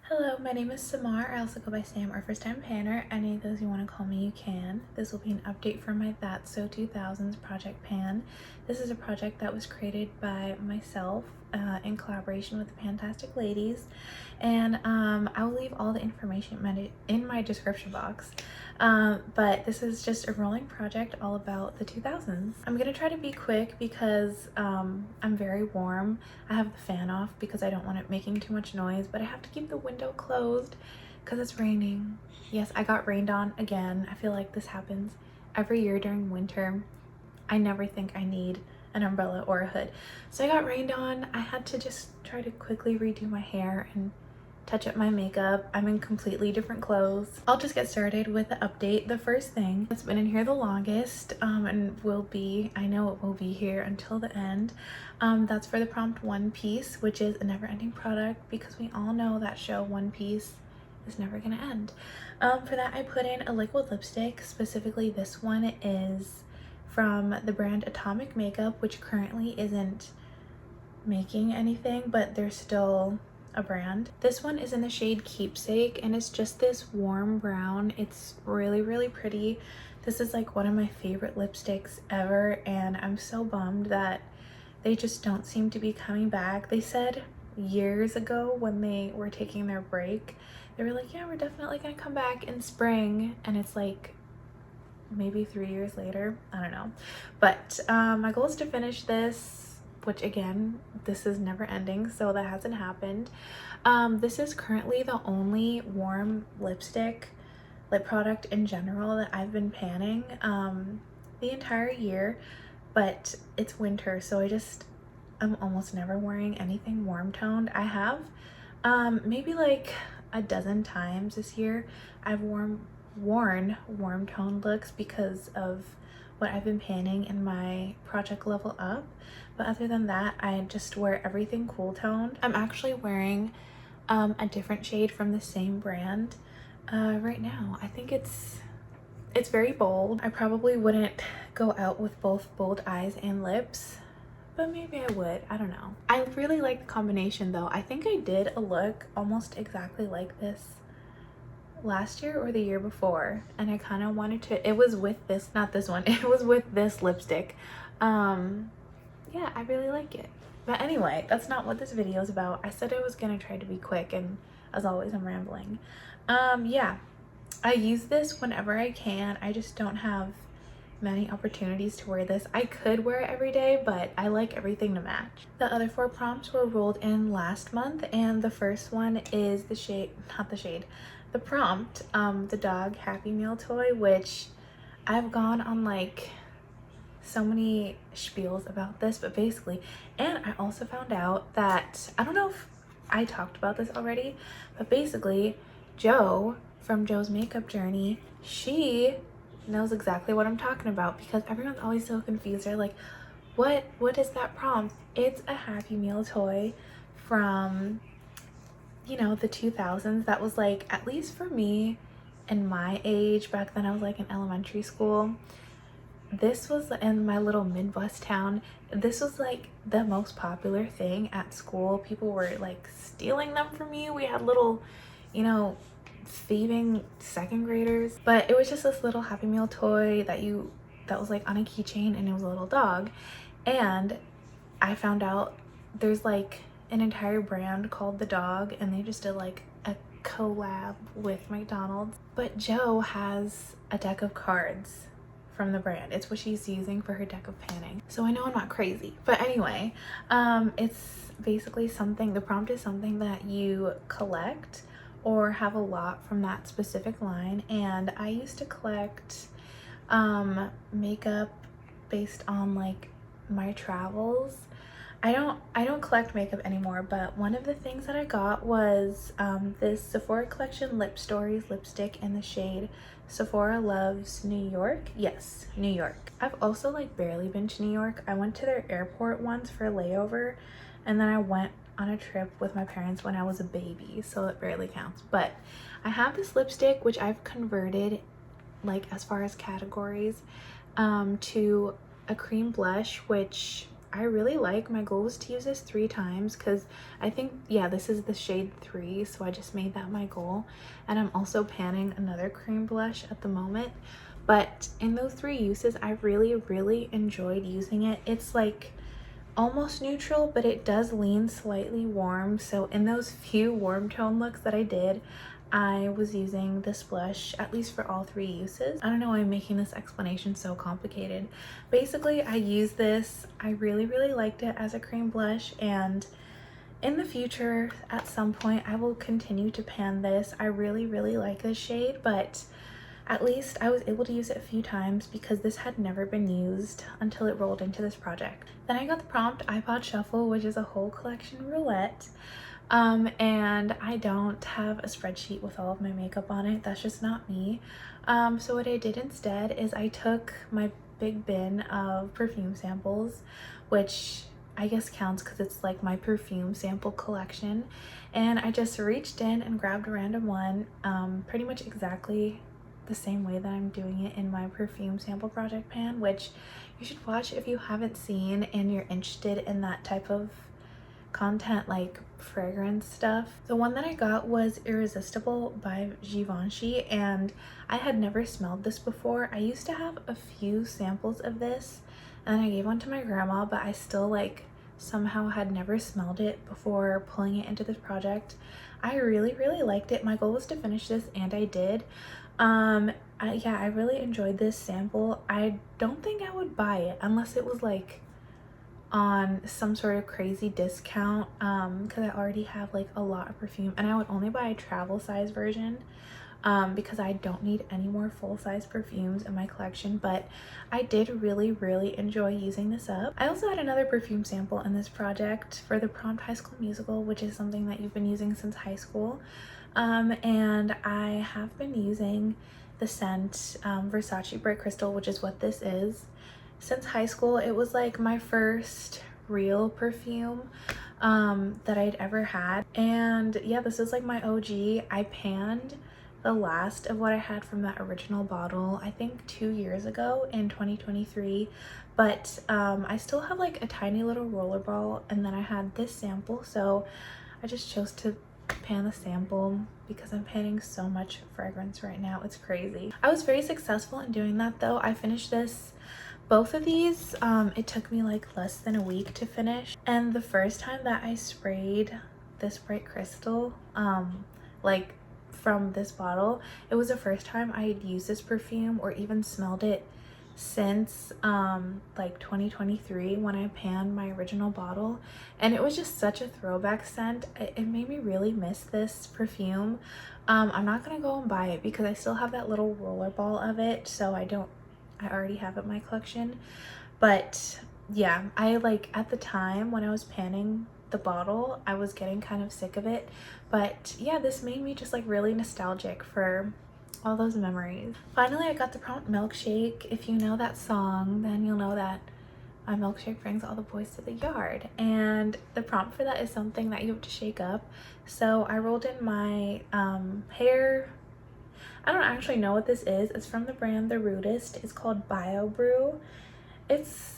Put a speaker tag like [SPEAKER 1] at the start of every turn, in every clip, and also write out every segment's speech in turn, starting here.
[SPEAKER 1] Hello, my name is Samar. I also go by Sam or First Time Panner. Any of those you want to call me, you can. This will be an update for my That's So 2000s Project Pan. This is a project that was created by myself in collaboration with the Fantastic Ladies, and I will leave all the information in my description box. But this is just a rolling project all about the 2000s. I'm gonna try to be quick because I'm very warm. I have the fan off because I don't want it making too much noise, but I have to keep the window closed because it's raining. Yes, I got rained on again. I feel like this happens every year during winter. I never think I need an umbrella or a hood. So I got rained on. I had to just try to quickly redo my hair and touch up my makeup. I'm in completely different clothes. I'll just get started with the update. The first thing that's been in here the longest and will be, I know it will be here until the end, that's for the Prompt One Piece, which is a never-ending product because we all know that show One Piece is never gonna end. For that I put in a liquid lipstick. Specifically this one is from the brand Atomic Makeup, which currently isn't making anything, but they're still a brand. This one is in the shade Keepsake and it's just this warm brown. It's really pretty. This is like one of my favorite lipsticks ever, and I'm so bummed that they just don't seem to be coming back. They said years ago when they were taking their break, they were like, yeah, we're definitely gonna come back in spring, and it's like maybe 3 years later. I don't know, but my goal is to finish this, which again, this is never ending, so that hasn't happened. This is currently the only warm lip product in general that I've been panning the entire year, but it's winter, so I'm almost never wearing anything warm toned. I have maybe like a dozen times this year I've worn warm toned looks because of what I've been panning in my Project Level Up, but other than that I just wear everything cool toned. I'm actually wearing a different shade from the same brand right now. I think it's very bold. I probably wouldn't go out with both bold eyes and lips, but maybe I would. I don't know. I really like the combination though. I think I did a look almost exactly like this last year or the year before, and I kind of wanted to, it was with this, not this one, it was with this lipstick. Yeah, I really like it. But anyway, that's not what this video is about. I said I was gonna try to be quick, and as always I'm rambling. Yeah, I use this whenever I can. I just don't have many opportunities to wear this. I could wear it every day, but I like everything to match. The other 4 prompts were rolled in last month, and the first one is the prompt, the dog Happy Meal toy, which I've gone on like so many spiels about this, but basically, and I also found out that, I don't know if I talked about this already, but basically Jo from Jo's Makeup Journey, she knows exactly what I'm talking about because everyone's always so confused. They're like, what is that prompt? It's a Happy Meal toy from, you know, the 2000s. That was like, at least for me and my age back then, I was like in elementary school. This was in my little Midwest town. This was like the most popular thing at school. People were like stealing them from you. We had little, you know, thieving second graders, but it was just this little Happy Meal toy that was like on a keychain, and it was a little dog. And I found out there's like an entire brand called The Dog, and they just did like a collab with McDonald's. But Jo has a deck of cards from the brand. It's what she's using for her deck of panning, so I know I'm not crazy. But anyway, it's basically something, the prompt is something that you collect or have a lot from that specific line, and I used to collect makeup based on like my travels. I don't collect makeup anymore, but one of the things that I got was this Sephora Collection Lip Stories lipstick in the shade Sephora Loves New York. Yes, New York. I've also like barely been to New York. I went to their airport once for a layover, and then I went on a trip with my parents when I was a baby, so it barely counts. But I have this lipstick which I've converted, like as far as categories, to a cream blush, which I really like. My goal was to use this 3 times because I think, yeah, this is the shade 3, so I just made that my goal. And I'm also panning another cream blush at the moment. But in those 3 uses, I really enjoyed using it. It's like almost neutral, but it does lean slightly warm. So in those few warm tone looks that I did, I was using this blush at least for all 3 uses. I don't know why I'm making this explanation so complicated. Basically, I use this. I really liked it as a cream blush, and in the future, at some point, I will continue to pan this. I really like this shade, but at least I was able to use it a few times because this had never been used until it rolled into this project. Then I got the Prompt iPod Shuffle, which is a whole collection roulette. And I don't have a spreadsheet with all of my makeup on it. That's just not me. So what I did instead is I took my big bin of perfume samples, which I guess counts because it's like my perfume sample collection, and I just reached in and grabbed a random one, pretty much exactly the same way that I'm doing it in my perfume sample project pan, which you should watch if you haven't seen and you're interested in that type of content, like fragrance stuff. The one that I got was Irresistible by Givenchy, and I had never smelled this before. I used to have a few samples of this and I gave one to my grandma, but I still like somehow had never smelled it before pulling it into this project. I really liked it. My goal was to finish this, and I did. Yeah, I really enjoyed this sample. I don't think I would buy it unless it was like on some sort of crazy discount, because I already have like a lot of perfume, and I would only buy a travel size version because I don't need any more full-size perfumes in my collection. But I did really enjoy using this up. I also had another perfume sample in this project for the Prompt High School Musical, which is something that you've been using since high school. And I have been using the scent Versace Bright Crystal, which is what this is. Since high school, it was like my first real perfume that I'd ever had. And yeah, this is like my OG. I panned the last of what I had from that original bottle, I think 2 years ago in 2023. But I still have like a tiny little roller ball, and then I had this sample, so I just chose to pan the sample because I'm panning so much fragrance right now. It's crazy. I was very successful in doing that though. I finished both of these. It took me like less than a week to finish, and the first time that I sprayed this Bright Crystal like from this bottle, it was the first time I had used this perfume or even smelled it since like 2023 when I panned my original bottle, and it was just such a throwback scent. It made me really miss this perfume. I'm not gonna go and buy it because I still have that little roller ball of it, so I already have it in my collection. But yeah, I like at the time when I was panning the bottle, I was getting kind of sick of it. But yeah, this made me just like really nostalgic for all those memories. Finally, I got the Prompt Milkshake. If you know that song, then you'll know that my milkshake brings all the boys to the yard, and the prompt for that is something that you have to shake up. So I rolled in my hair. I don't actually know what this is. It's from the brand The Rudest. It's called Bio Brew.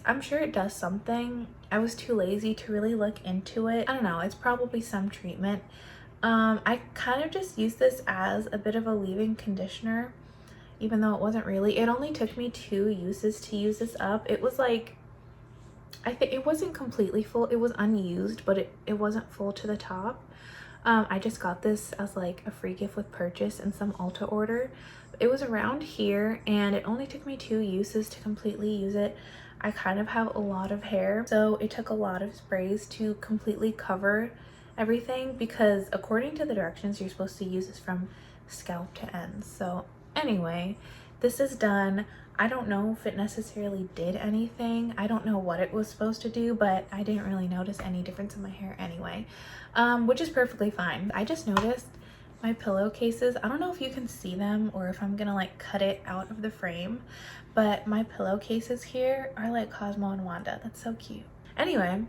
[SPEAKER 1] I'm sure it does something. I was too lazy to really look into it. I don't know, it's probably some treatment. I kind of just used this as a bit of a leave-in conditioner, even though it wasn't really. It only took me 2 uses to use this up. It was like, I think it wasn't completely full. It was unused, but it wasn't full to the top. I just got this as like a free gift with purchase in some Ulta order. It was around here, and it only took me 2 uses to completely use it. I kind of have a lot of hair, so it took a lot of sprays to completely cover everything, because according to the directions, you're supposed to use this from scalp to ends. So anyway, this is done. I don't know if it necessarily did anything. I don't know what it was supposed to do, but I didn't really notice any difference in my hair anyway, which is perfectly fine. I just noticed my pillowcases. I don't know if you can see them or if I'm gonna like cut it out of the frame, but my pillowcases here are like Cosmo and Wanda. That's so cute. Anyway,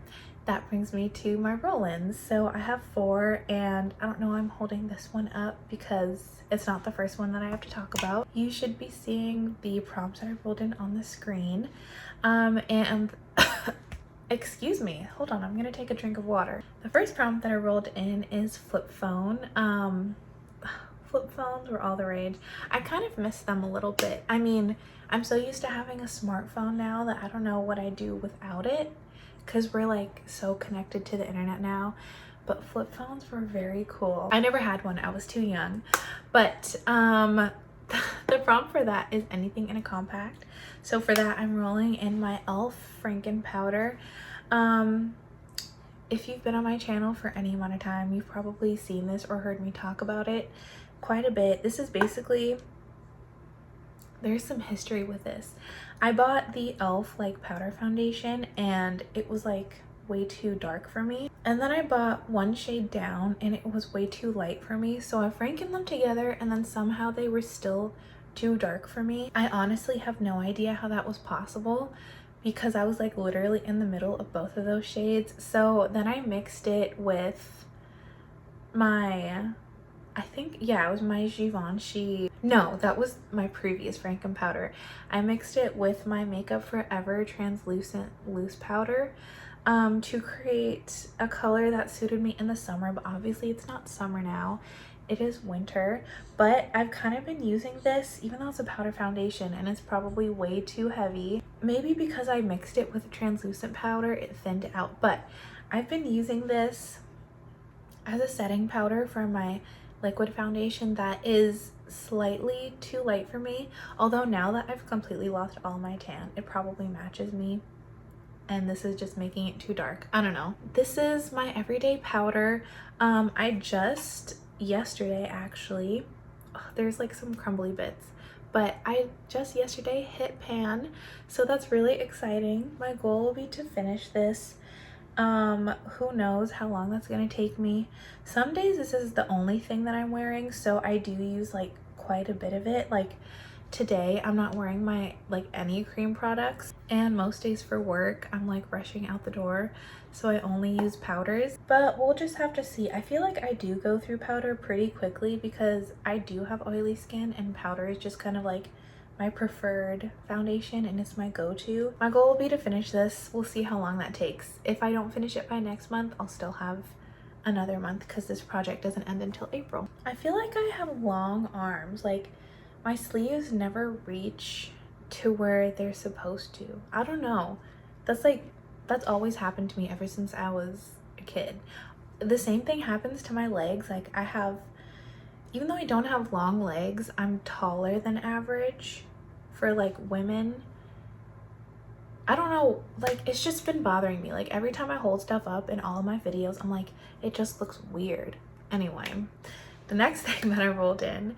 [SPEAKER 1] that brings me to my roll-ins. So I have 4, and I don't know why I'm holding this one up because it's not the first one that I have to talk about. You should be seeing the prompts that I rolled in on the screen. And Excuse me, hold on, I'm gonna take a drink of water. The first prompt that I rolled in is flip phone. Flip phones were all the rage. I kind of miss them a little bit. I mean, I'm so used to having a smartphone now that I don't know what I do without it, because we're like so connected to the internet now. But flip phones were very cool. I never had one, I was too young. But the prompt for that is anything in a compact. So for that, I'm rolling in my e.l.f. Franken powder. If you've been on my channel for any amount of time, you've probably seen this or heard me talk about it quite a bit. This is basically, there's some history with this. I bought the e.l.f. like powder foundation and it was like way too dark for me. And then I bought one shade down and it was way too light for me. So I frankened them together and then somehow they were still too dark for me. I honestly have no idea how that was possible because I was like literally in the middle of both of those shades. So then I mixed it with my, I think, yeah, it was my Givenchy. No, that was my previous Franken powder. I mixed it with my Makeup Forever translucent loose powder to create a color that suited me in the summer, but obviously it's not summer now. It is winter, but I've kind of been using this, even though it's a powder foundation and it's probably way too heavy. Maybe because I mixed it with a translucent powder, it thinned out, but I've been using this as a setting powder for my liquid foundation that is slightly too light for me. Although now that I've completely lost all my tan, it probably matches me. And this is just making it too dark. I don't know. This is my everyday powder. I just yesterday actually, there's like some crumbly bits, but I just yesterday hit pan, so that's really exciting. My goal will be to finish this. Who knows how long that's gonna take me. Some days this is the only thing that I'm wearing, so I do use like quite a bit of it. Like today I'm not wearing my like any cream products, and most days for work I'm like rushing out the door, so I only use powders. But we'll just have to see. I feel like I do go through powder pretty quickly because I do have oily skin, and powder is just kind of like my preferred foundation and it's my go-to. My goal will be to finish this. We'll see how long that takes. If I don't finish it by next month, I'll still have another month because this project doesn't end until April. I feel like I have long arms. Like my sleeves never reach to where they're supposed to. I don't know. That's always happened to me ever since I was a kid. The same thing happens to my legs. Like I have, even though I don't have long legs, I'm taller than average for like women. I don't know, like it's just been bothering me. Like every time I hold stuff up in all of my videos, I'm like, it just looks weird. Anyway, the next thing that I rolled in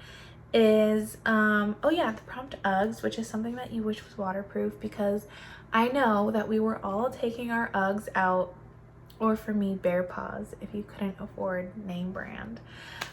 [SPEAKER 1] is oh yeah, the prompt Uggs, which is something that you wish was waterproof, because I know that we were all taking our Uggs out, or for me, Bear Paws if you couldn't afford name brand.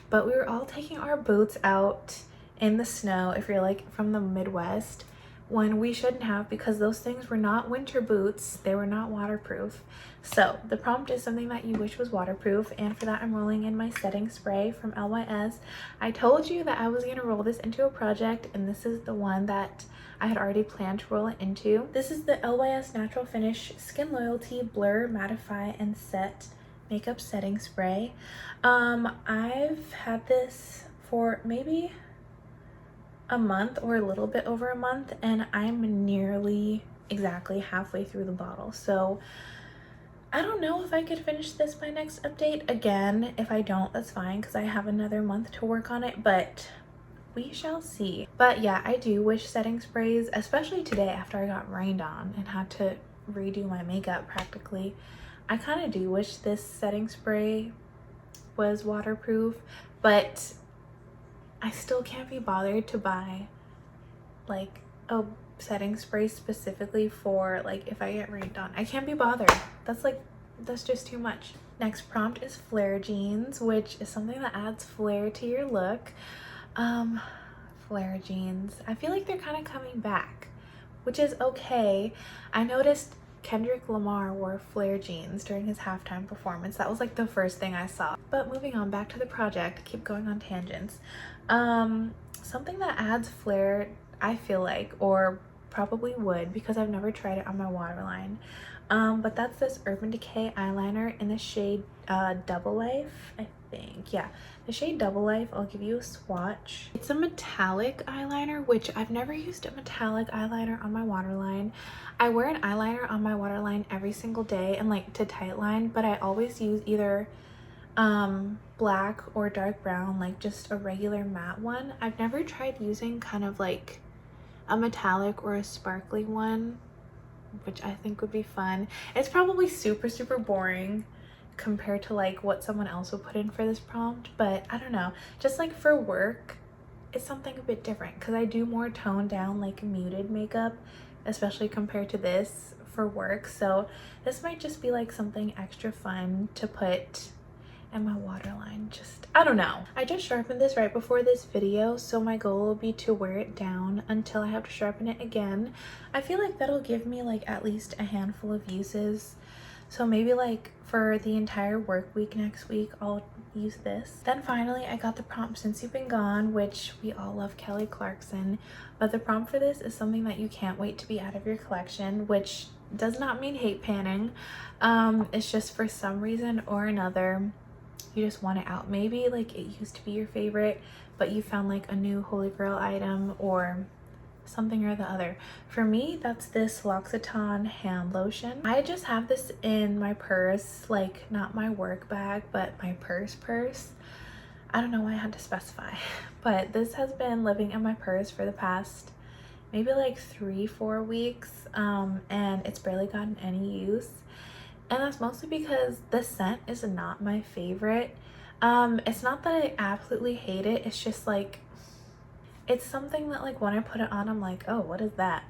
[SPEAKER 1] But we were all taking our boots out in the snow if you're like from the Midwest, when we shouldn't have, because those things were not winter boots. They were not waterproof. So the prompt is something that you wish was waterproof, and for that I'm rolling in my setting spray from LYS. I told you that I was going to roll this into a project, and this is the one that I had already planned to roll it into. This is the LYS Natural Finish Skin Loyalty Blur Mattify and Set Makeup Setting Spray. I've had this for maybe a month or a little bit over a month, and I'm nearly exactly halfway through the bottle. So I don't know if I could finish this by next update. Again, if I don't, that's fine because I have another month to work on it, but we shall see. But yeah, I do wish setting sprays, especially today after I got rained on and had to redo my makeup practically, I kind of do wish this setting spray was waterproof, but I still can't be bothered to buy like a setting spray specifically for like if I get rained on. I can't be bothered. That's just too much. Next prompt is flare jeans, which is something that adds flare to your look. Flare jeans, I feel like they're kind of coming back, which is okay. I noticed Kendrick Lamar wore flare jeans during his halftime performance. That was like the first thing I saw. But moving on back to the project, keep going on tangents. Something that adds flare, I feel like, or probably would because I've never tried it on my waterline, But that's this Urban Decay eyeliner in the shade Double Life, I think. Yeah, the shade Double Life. I'll give you a swatch. It's a metallic eyeliner, which I've never used a metallic eyeliner on my waterline. I wear an eyeliner on my waterline every single day and like to tightline, but I always use either black or dark brown, like just a regular matte one. I've never tried using kind of like a metallic or a sparkly one, which I think would be fun. It's probably super boring compared to like what someone else would put in for this prompt, but I don't know, just like for work it's something a bit different because I do more toned down like muted makeup, especially compared to this for work. So this might just be like something extra fun to put in my waterline. Just, I don't know. I just sharpened this right before this video, so my goal will be to wear it down until I have to sharpen it again. I feel like that'll give me like at least a handful of uses. So maybe like for the entire work week next week, I'll use this. Then finally, I got the prompt Since You've Been Gone, which we all love Kelly Clarkson. But the prompt for this is something that you can't wait to be out of your collection, which does not mean hate panning. It's just for some reason or another, you just want it out. Maybe like it used to be your favorite, but you found like a new holy grail item or something or the other. For me, that's this L'Occitane hand lotion. I just have this in my purse, like not my work bag, but my purse. I don't know why I had to specify, but this has been living in my purse for the past maybe like 3-4 weeks, and it's barely gotten any use. And that's mostly because the scent is not my favorite. It's not that I absolutely hate it, it's just like it's something that like when I put it on, I'm like, oh, what is that?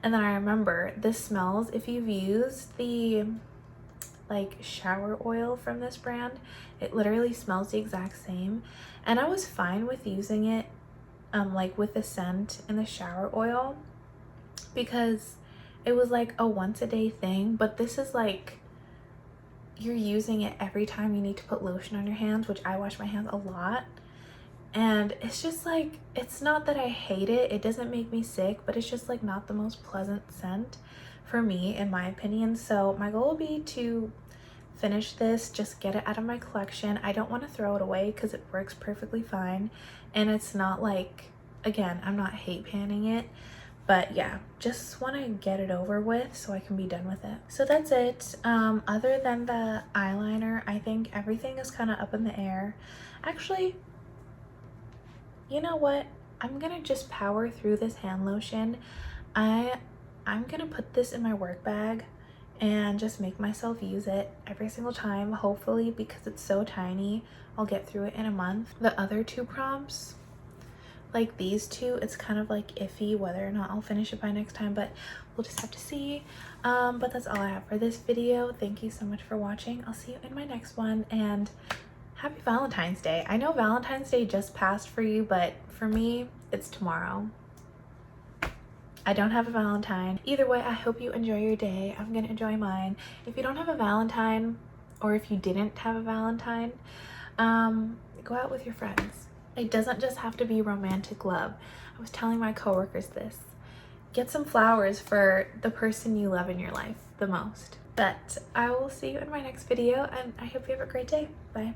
[SPEAKER 1] And then I remember this smells, if you've used the like shower oil from this brand, it literally smells the exact same. And I was fine with using it like with the scent in the shower oil because it was like a once a day thing, but this is like you're using it every time you need to put lotion on your hands, which I wash my hands a lot. And it's just like, it's not that I hate it, it doesn't make me sick, but it's just like not the most pleasant scent for me in my opinion. So my goal will be to finish this, just get it out of my collection. I don't want to throw it away because it works perfectly fine, and it's not like, again, I'm not hate panning it, but yeah, just want to get it over with so I can be done with it. So that's it. Other than the eyeliner, I think everything is kind of up in the air. Actually, you know what? I'm gonna just power through this hand lotion. I'm gonna put this in my work bag and just make myself use it every single time. Hopefully, because it's so tiny, I'll get through it in a month. The other two prompts, like these two, it's kind of like iffy whether or not I'll finish it by next time, but we'll just have to see. But that's all I have for this video. Thank you so much for watching. I'll see you in my next one, and happy Valentine's Day. I know Valentine's Day just passed for you, but for me, it's tomorrow. I don't have a Valentine. Either way, I hope you enjoy your day. I'm gonna enjoy mine. If you don't have a Valentine, or if you didn't have a Valentine, go out with your friends. It doesn't just have to be romantic love. I was telling my coworkers this. Get some flowers for the person you love in your life the most. But I will see you in my next video, and I hope you have a great day. Bye.